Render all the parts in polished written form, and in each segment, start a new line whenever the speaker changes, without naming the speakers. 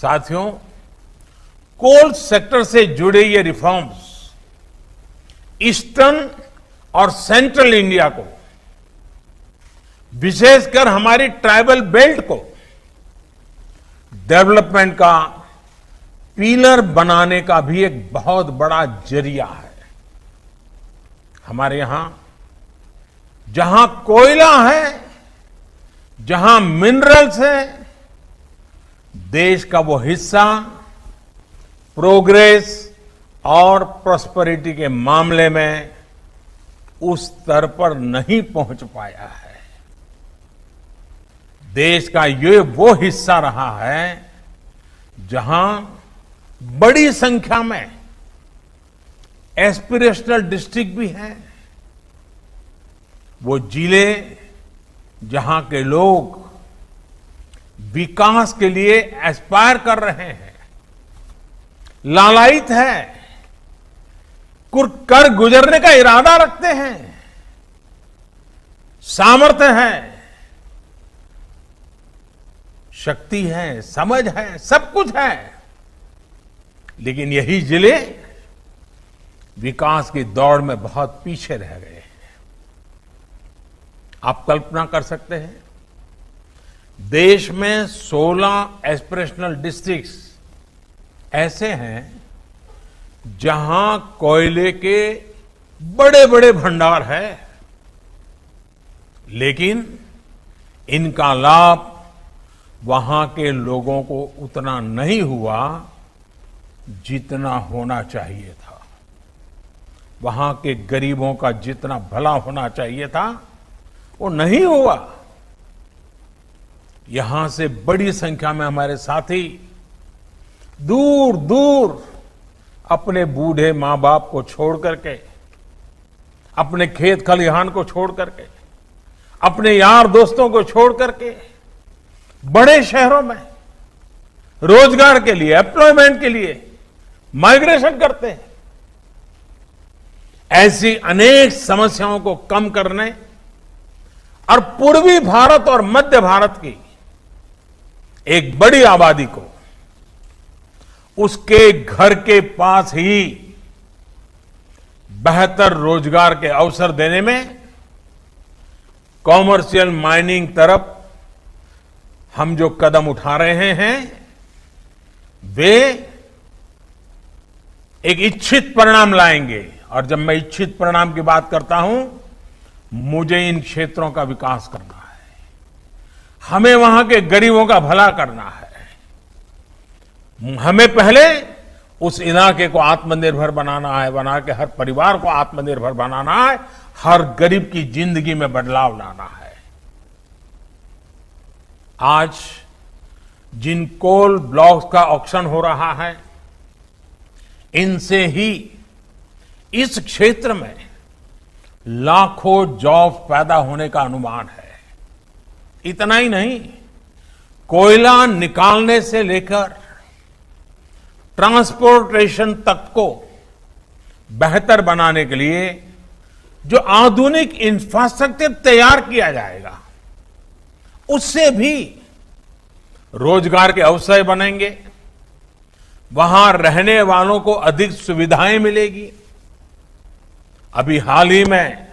साथियों, coal sector से जुड़े ये रिफॉर्म्स ईस्टर्न और सेंट्रल इंडिया को, विशेषकर हमारी ट्राइबल बेल्ट को डेवलपमेंट का पिलर बनाने का भी एक बहुत बड़ा जरिया है। हमारे यहां जहां कोयला है, जहां मिनरल्स है, देश का वो हिस्सा प्रोग्रेस और प्रॉस्पेरिटी के मामले में उस स्तर पर नहीं पहुंच पाया है। देश का ये वो हिस्सा रहा है जहां बड़ी संख्या में एस्पिरेशनल डिस्ट्रिक्ट भी हैं। वो जिले जहां के लोग विकास के लिए एस्पायर कर रहे हैं, लालायित है, कर गुजरने का इरादा रखते हैं, सामर्थ्य है, शक्ति है, समझ है, सब कुछ है, लेकिन यही जिले विकास की दौड़ में बहुत पीछे रह गए हैं। आप कल्पना कर सकते हैं, देश में 16 एस्पिरेशनल डिस्ट्रिक्ट्स ऐसे हैं जहां कोयले के बड़े बड़े भंडार है, लेकिन इनका लाभ वहां के लोगों को उतना नहीं हुआ जितना होना चाहिए था। वहां के गरीबों का जितना भला होना चाहिए था वो नहीं हुआ। यहां से बड़ी संख्या में हमारे साथी दूर दूर अपने बूढ़े मां बाप को छोड़ करके, अपने खेत खलिहान को छोड़ करके, अपने यार दोस्तों को छोड़ करके बड़े शहरों में रोजगार के लिए, एम्प्लॉयमेंट के लिए माइग्रेशन करते हैं। ऐसी अनेक समस्याओं को कम करने और पूर्वी भारत और मध्य भारत की एक बड़ी आबादी को उसके घर के पास ही बेहतर रोजगार के अवसर देने में कॉमर्शियल माइनिंग तरफ हम जो कदम उठा रहे हैं वे एक इच्छित परिणाम लाएंगे। और जब मैं इच्छित परिणाम की बात करता हूं, मुझे इन क्षेत्रों का विकास करना है, हमें वहां के गरीबों का भला करना है, हमें पहले उस इलाके को आत्मनिर्भर बनाना है, बना के हर परिवार को आत्मनिर्भर बनाना है, हर गरीब की जिंदगी में बदलाव लाना है। आज जिन कोल ब्लॉक्स का ऑक्शन हो रहा है, इनसे ही इस क्षेत्र में लाखों जॉब पैदा होने का अनुमान है। इतना ही नहीं, कोयला निकालने से लेकर ट्रांसपोर्टेशन तक को बेहतर बनाने के लिए जो आधुनिक इंफ्रास्ट्रक्चर तैयार किया जाएगा, उससे भी रोजगार के अवसर बनेंगे, वहां रहने वालों को अधिक सुविधाएं मिलेगी। अभी हाल ही में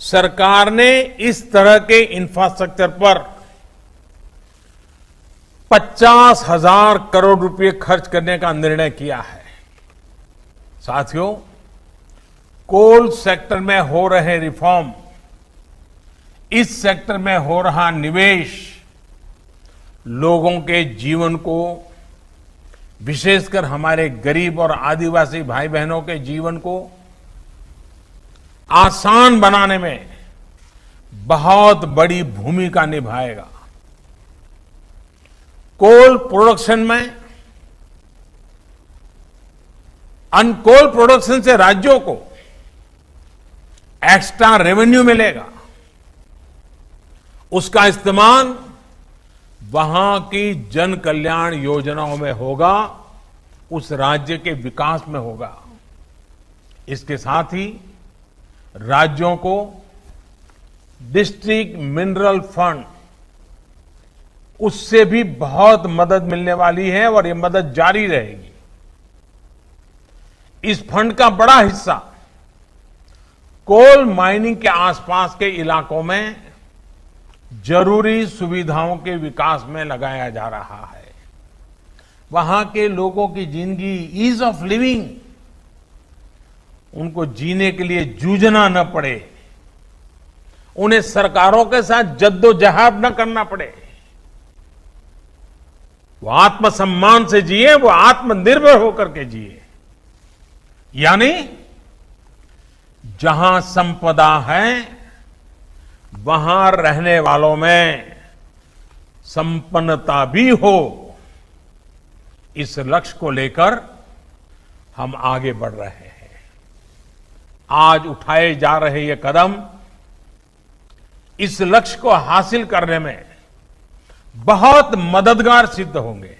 सरकार ने इस तरह के इंफ्रास्ट्रक्चर पर 50,000 करोड़ रुपए खर्च करने का निर्णय किया है। साथियों, कोल सेक्टर में हो रहे रिफॉर्म, इस सेक्टर में हो रहा निवेश लोगों के जीवन को, विशेषकर हमारे गरीब और आदिवासी भाई बहनों के जीवन को आसान बनाने में बहुत बड़ी भूमिका निभाएगा। कोल प्रोडक्शन में, अनकोल प्रोडक्शन से राज्यों को एक्स्ट्रा रेवेन्यू मिलेगा। उसका इस्तेमाल वहां की जन कल्याण योजनाओं में होगा, उस राज्य के विकास में होगा। इसके साथ ही राज्यों को डिस्ट्रिक्ट मिनरल फंड उससे भी बहुत मदद मिलने वाली है और ये मदद जारी रहेगी। इस फंड का बड़ा हिस्सा कोल माइनिंग के आसपास के इलाकों में जरूरी सुविधाओं के विकास में लगाया जा रहा है। वहां के लोगों की जिंदगी, ईज ऑफ लिविंग, उनको जीने के लिए जूझना न पड़े, उन्हें सरकारों के साथ जद्दोजहद न करना पड़े, वो आत्मसम्मान से जिए, वो आत्मनिर्भर होकर के जिए। यानी जहां संपदा है वहां रहने वालों में संपन्नता भी हो। इस लक्ष्य को लेकर हम आगे बढ़ रहे हैं। आज उठाए जा रहे ये कदम इस लक्ष्य को हासिल करने में बहुत मददगार सिद्ध होंगे।